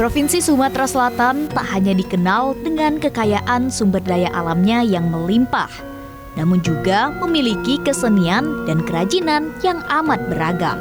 Provinsi Sumatera Selatan tak hanya dikenal dengan kekayaan sumber daya alamnya yang melimpah, namun juga memiliki kesenian dan kerajinan yang amat beragam.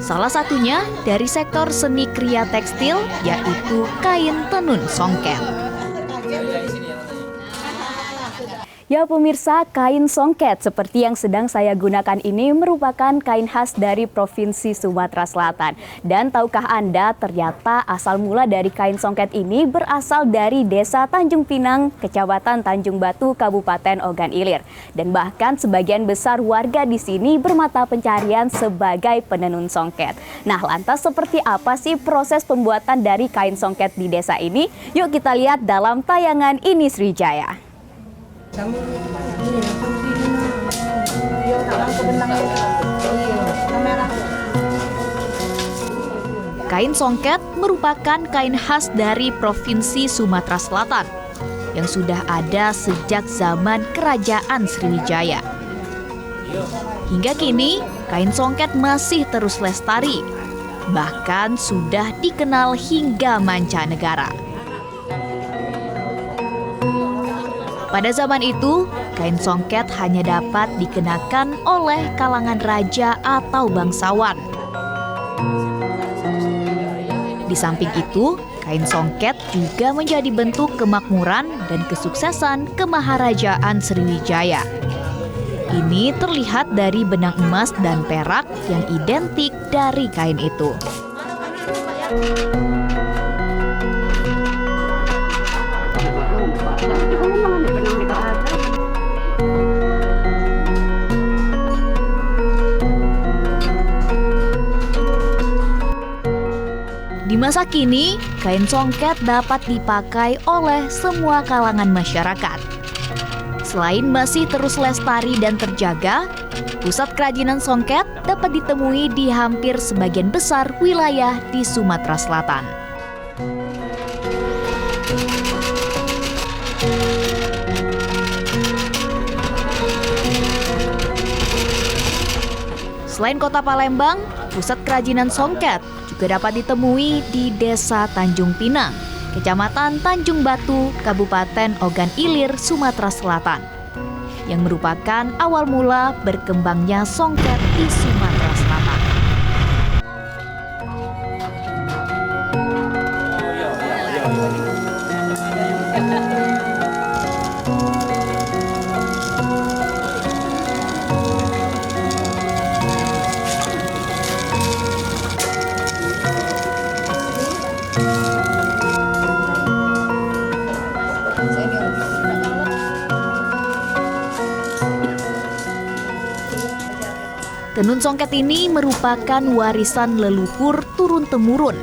Salah satunya dari sektor seni kriya tekstil, yaitu kain tenun songket. Ya pemirsa, kain songket seperti yang sedang saya gunakan ini merupakan kain khas dari Provinsi Sumatera Selatan. Dan tahukah Anda ternyata asal mula dari kain songket ini berasal dari Desa Tanjung Pinang, Kecamatan Tanjung Batu, Kabupaten Ogan Ilir. Dan bahkan sebagian besar warga di sini bermata pencarian sebagai penenun songket. Nah, lantas seperti apa sih proses pembuatan dari kain songket di desa ini? Yuk kita lihat dalam tayangan ini Sriwijaya. Kain songket merupakan kain khas dari Provinsi Sumatera Selatan yang sudah ada sejak zaman Kerajaan Sriwijaya. Hingga kini, kain songket masih terus lestari, bahkan sudah dikenal hingga mancanegara. Pada zaman itu, kain songket hanya dapat dikenakan oleh kalangan raja atau bangsawan. Di samping itu, kain songket juga menjadi bentuk kemakmuran dan kesuksesan kemaharajaan Sriwijaya. Ini terlihat dari benang emas dan perak yang identik dari kain itu. Di masa kini, kain songket dapat dipakai oleh semua kalangan masyarakat. Selain masih terus lestari dan terjaga, pusat kerajinan songket dapat ditemui di hampir sebagian besar wilayah di Sumatera Selatan. Selain kota Palembang, pusat kerajinan songket juga dapat ditemui di Desa Tanjung Pinang, Kecamatan Tanjung Batu, Kabupaten Ogan Ilir, Sumatera Selatan, yang merupakan awal mula berkembangnya songket di Sumatera Selatan. Tenun songket ini merupakan warisan leluhur turun-temurun,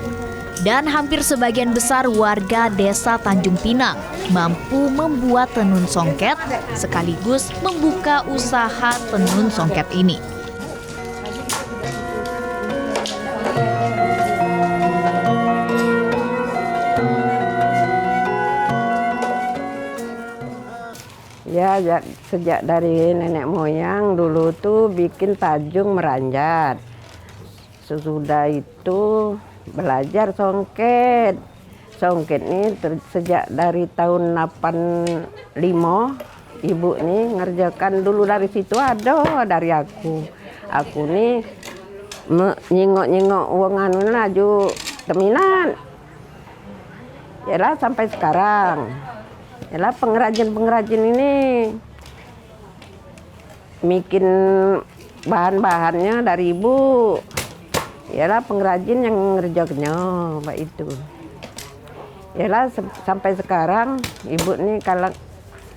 dan hampir sebagian besar warga Desa Tanjung Pinang mampu membuat tenun songket sekaligus membuka usaha tenun songket ini. Ya, sejak dari nenek moyang dulu tuh bikin tajung meranjat. Sesudah itu belajar songket. Songket ini sejak dari tahun 85, ibu nih ngerjakan dulu dari situ ada dari aku. Aku nih nyingok-nyingok uang anu laju teminat. Yalah sampai sekarang. Yalah pengrajin-pengrajin ini bikin bahan-bahannya dari ibu. Yalah pengrajin yang ngerjakannya Pak itu. Yalah sampai sekarang ibu nih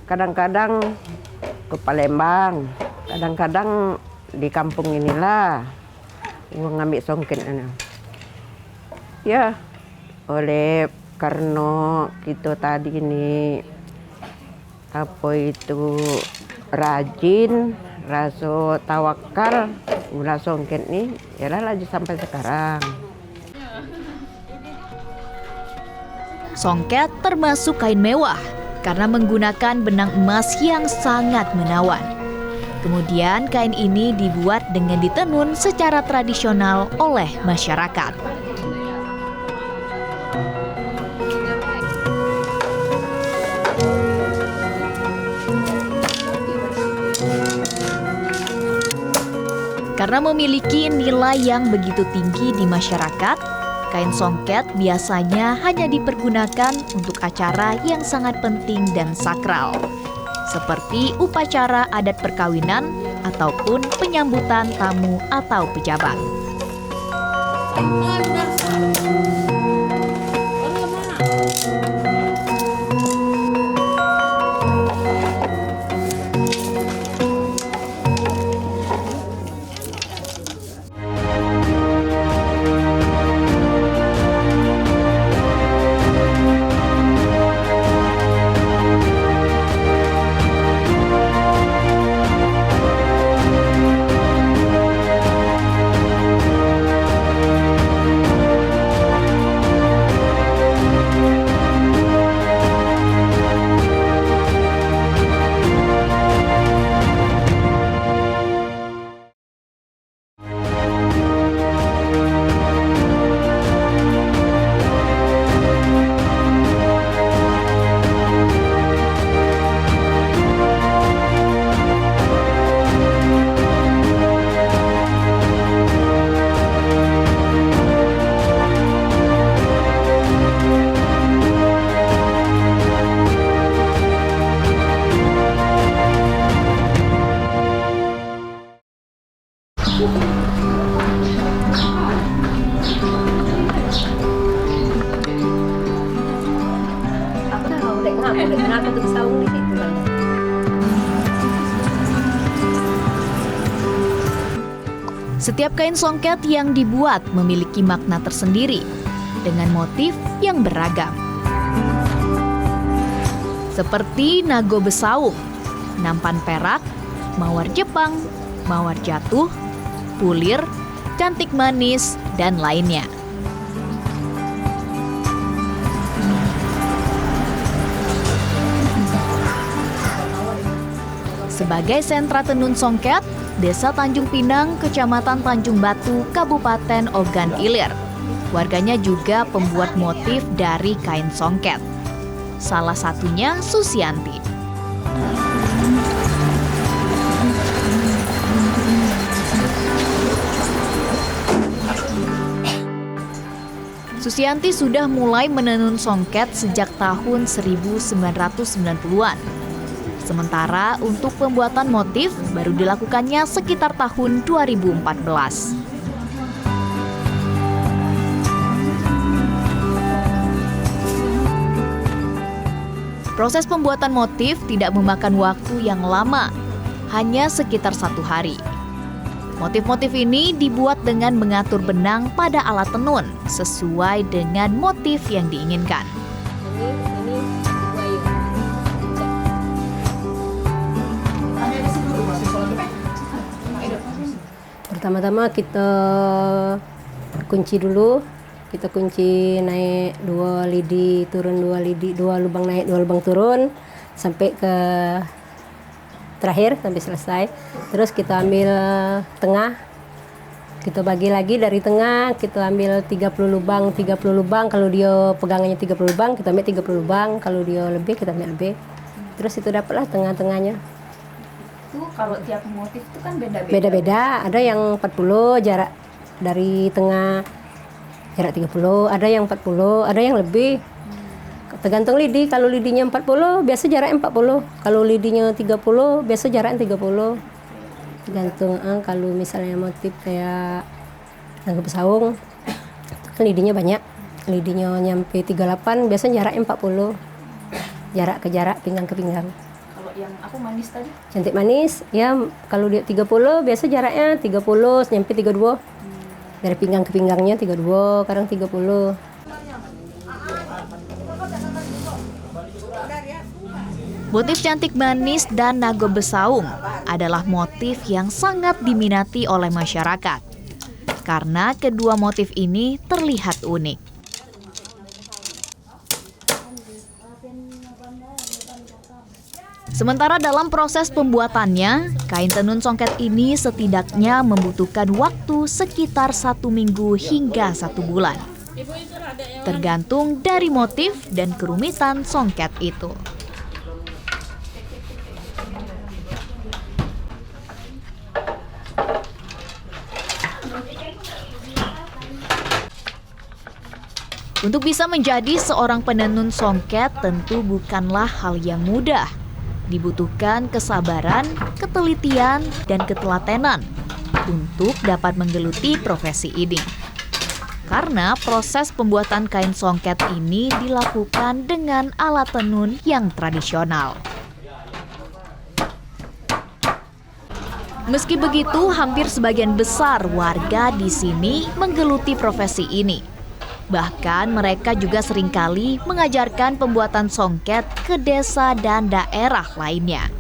kadang-kadang ke Palembang, kadang-kadang di kampung inilah gua ngambil songket. Ya, oleh karena kita tadi ini apa itu rajin, rasa tawakal, gula songket nih, yalah lanjut sampai sekarang. Songket termasuk kain mewah karena menggunakan benang emas yang sangat menawan. Kemudian kain ini dibuat dengan ditenun secara tradisional oleh masyarakat. Karena memiliki nilai yang begitu tinggi di masyarakat, kain songket biasanya hanya dipergunakan untuk acara yang sangat penting dan sakral, seperti upacara adat perkawinan ataupun penyambutan tamu atau pejabat. Setiap kain songket yang dibuat memiliki makna tersendiri dengan motif yang beragam. Seperti nago besaung, nampan perak, mawar Jepang, mawar jatuh, pulir, cantik manis, dan lainnya. Sebagai sentra tenun songket, Desa Tanjung Pinang, Kecamatan Tanjung Batu, Kabupaten Ogan Ilir. Warganya juga pembuat motif dari kain songket. Salah satunya Susianti. Susianti sudah mulai menenun songket sejak tahun 1990-an. Sementara untuk pembuatan motif baru dilakukannya sekitar tahun 2014. Proses pembuatan motif tidak memakan waktu yang lama, hanya sekitar 1 hari. Motif-motif ini dibuat dengan mengatur benang pada alat tenun sesuai dengan motif yang diinginkan. Pertama-tama kita kunci dulu, kita kunci naik 2 lidi, turun 2 lidi, 2 lubang naik 2 lubang turun sampai ke terakhir sampai selesai. Terus kita ambil tengah, kita bagi lagi dari tengah, kita ambil 30 lubang, kalau dia pegangannya 30 lubang, kita ambil 30 lubang, kalau dia lebih kita ambil lebih. Terus itu dapatlah tengah-tengahnya. Itu kalau tiap motif itu kan beda-beda. Beda-beda, ada yang 40 jarak dari tengah, jarak 30, ada yang 40, ada yang lebih. Tergantung lidi, kalau lidinya 40 biasa jaraknya 40, kalau lidinya 30 biasa jaraknya 30. Tergantung kalau misalnya motif kayak nago besaung, kan lidinya banyak, lidinya nyampe 38 biasa jaraknya 40, jarak ke jarak, pinggang ke pinggang. Yang aku manis tadi? Cantik manis, ya kalau dia 30 biasa jaraknya 30 nyampe 32. Dari pinggang ke pinggangnya 32, kadang 30. Motif cantik manis dan nago besaung adalah motif yang sangat diminati oleh masyarakat. Karena kedua motif ini terlihat unik. Sementara dalam proses pembuatannya, kain tenun songket ini setidaknya membutuhkan waktu sekitar 1 minggu hingga 1 bulan. Tergantung dari motif dan kerumitan songket itu. Untuk bisa menjadi seorang penenun songket tentu bukanlah hal yang mudah. Dibutuhkan kesabaran, ketelitian, dan ketelatenan untuk dapat menggeluti profesi ini. Karena proses pembuatan kain songket ini dilakukan dengan alat tenun yang tradisional. Meski begitu, hampir sebagian besar warga di sini menggeluti profesi ini. Bahkan mereka juga seringkali mengajarkan pembuatan songket ke desa dan daerah lainnya.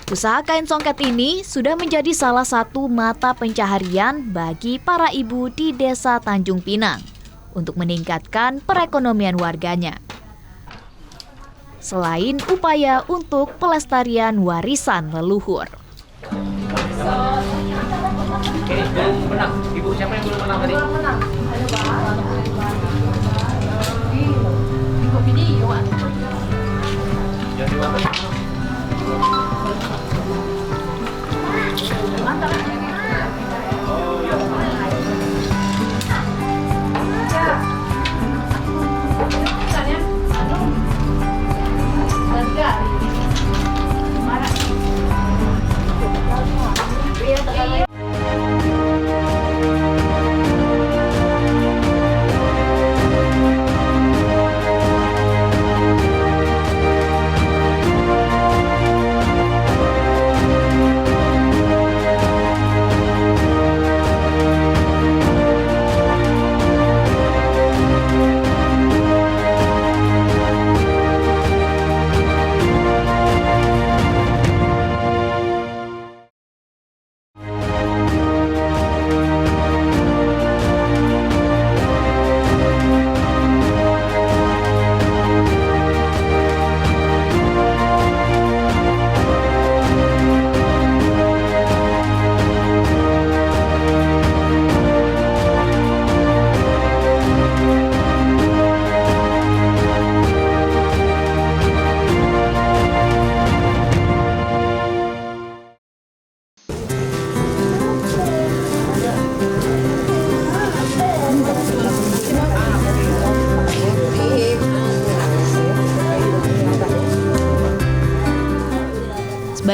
Usaha kain songket ini sudah menjadi salah satu mata pencaharian bagi para ibu di Desa Tanjung Pinang untuk meningkatkan perekonomian warganya. Selain upaya untuk pelestarian warisan leluhur. Oke, belum menang. Ibu siapa yang belum menang tadi? Ibu video. Jadi apa?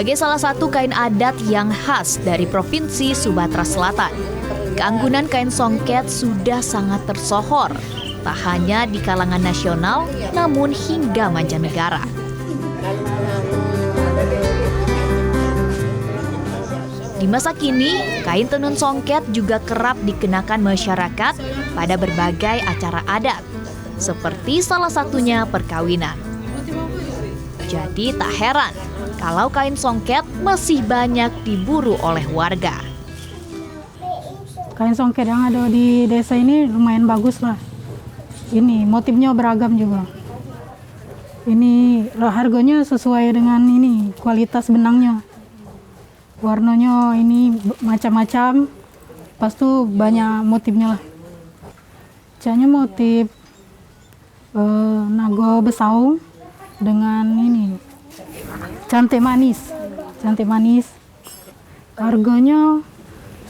Sebagai salah satu kain adat yang khas dari Provinsi Sumatera Selatan, keanggunan kain songket sudah sangat tersohor, tak hanya di kalangan nasional, namun hingga mancanegara. Di masa kini, kain tenun songket juga kerap dikenakan masyarakat pada berbagai acara adat, seperti salah satunya perkawinan. Jadi tak heran kalau kain songket masih banyak diburu oleh warga. Kain songket yang ada di desa ini lumayan bagus lah. Ini motifnya beragam juga. Ini harganya sesuai dengan ini kualitas benangnya. Warnanya ini macam-macam. Pas tuh banyak motifnya lah. Caranya motif nago besau dengan ini cantik manis. Harganya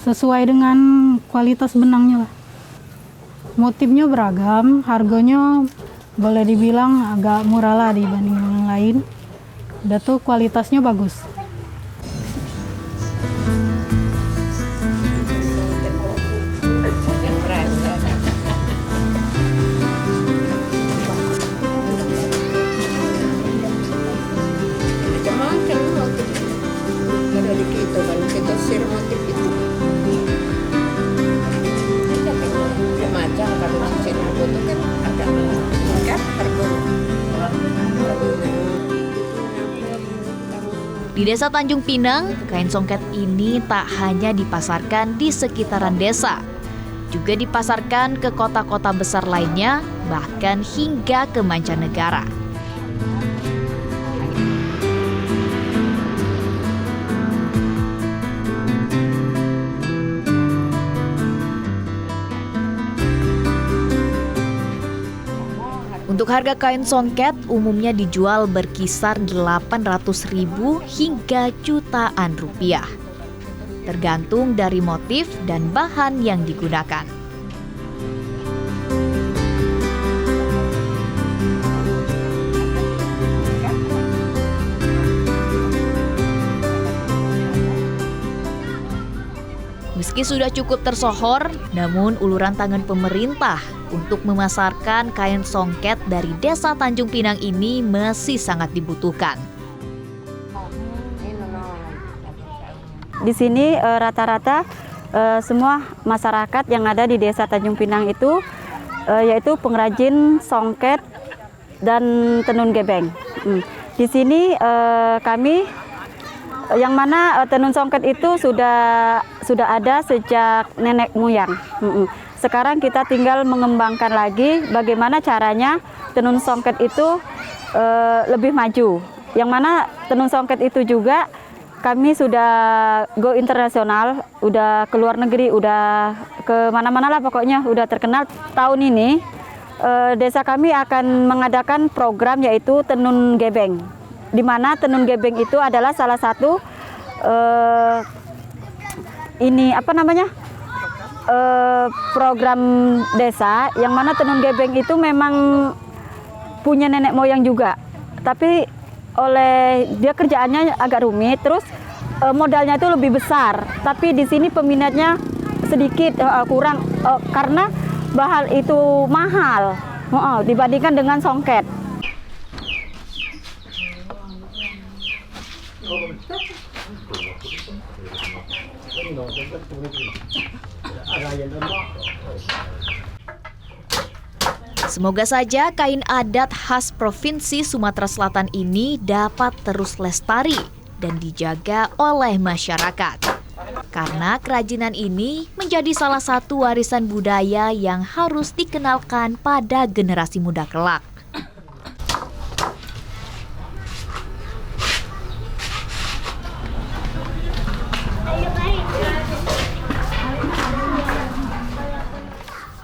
sesuai dengan kualitas benangnya lah. Motifnya beragam, harganya boleh dibilang agak murah lah dibanding yang lain. Udah tuh kualitasnya bagus. Di Desa Tanjung Pinang, kain songket ini tak hanya dipasarkan di sekitaran desa, juga dipasarkan ke kota-kota besar lainnya, bahkan hingga ke mancanegara. Untuk harga kain songket umumnya dijual berkisar 800.000 hingga jutaan rupiah. Tergantung dari motif dan bahan yang digunakan. Meski sudah cukup tersohor, namun uluran tangan pemerintah untuk memasarkan kain songket dari Desa Tanjung Pinang ini masih sangat dibutuhkan. Di sini rata-rata semua masyarakat yang ada di Desa Tanjung Pinang itu yaitu pengrajin songket dan tenun gebeng. Di sini kami yang mana tenun songket itu sudah ada sejak nenek moyang. Sekarang kita tinggal mengembangkan lagi bagaimana caranya tenun songket itu lebih maju. Yang mana tenun songket itu juga kami sudah go internasional, udah ke luar negeri, udah ke mana-mana lah pokoknya, udah terkenal. Tahun ini desa kami akan mengadakan program yaitu tenun gebeng, di mana tenun gebeng itu adalah salah satu program desa yang mana tenun gebeng itu memang punya nenek moyang juga, tapi oleh dia kerjaannya agak rumit, terus modalnya itu lebih besar, tapi di sini peminatnya sedikit kurang karena bahan itu mahal dibandingkan dengan songket. Semoga saja kain adat khas Provinsi Sumatera Selatan ini dapat terus lestari dan dijaga oleh masyarakat. Karena kerajinan ini menjadi salah satu warisan budaya yang harus dikenalkan pada generasi muda kelak.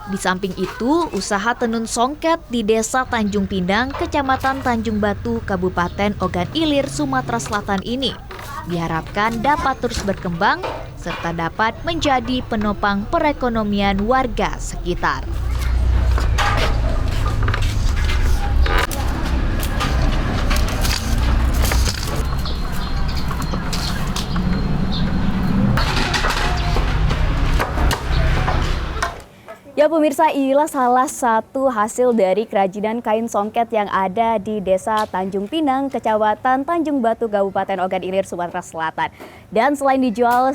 Di samping itu, usaha tenun songket di Desa Tanjung Pinang, Kecamatan Tanjung Batu, Kabupaten Ogan Ilir, Sumatera Selatan ini diharapkan dapat terus berkembang serta dapat menjadi penopang perekonomian warga sekitar. Ya pemirsa, inilah salah satu hasil dari kerajinan kain songket yang ada di Desa Tanjung Pinang, Kecamatan Tanjung Batu, Kabupaten Ogan Ilir, Sumatera Selatan. Dan selain dijual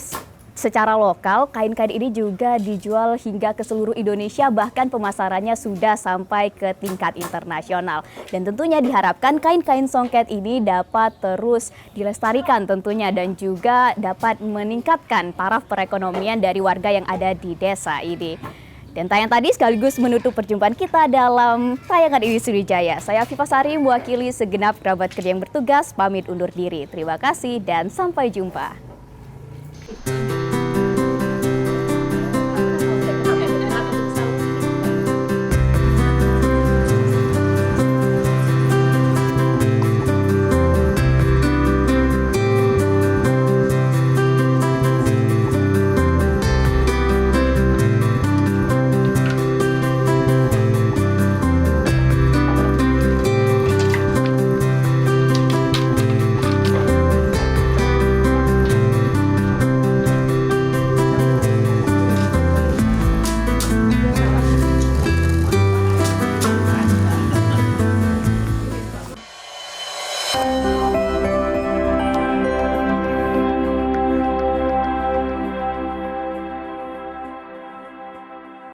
secara lokal, kain-kain ini juga dijual hingga ke seluruh Indonesia, bahkan pemasarannya sudah sampai ke tingkat internasional. Dan tentunya diharapkan kain-kain songket ini dapat terus dilestarikan tentunya dan juga dapat meningkatkan taraf perekonomian dari warga yang ada di desa ini. Dan tayang tadi sekaligus menutup perjumpaan kita dalam tayangan ini Sriwijaya. Saya Viva Sari mewakili segenap kerabat kerja yang bertugas, pamit undur diri. Terima kasih dan sampai jumpa.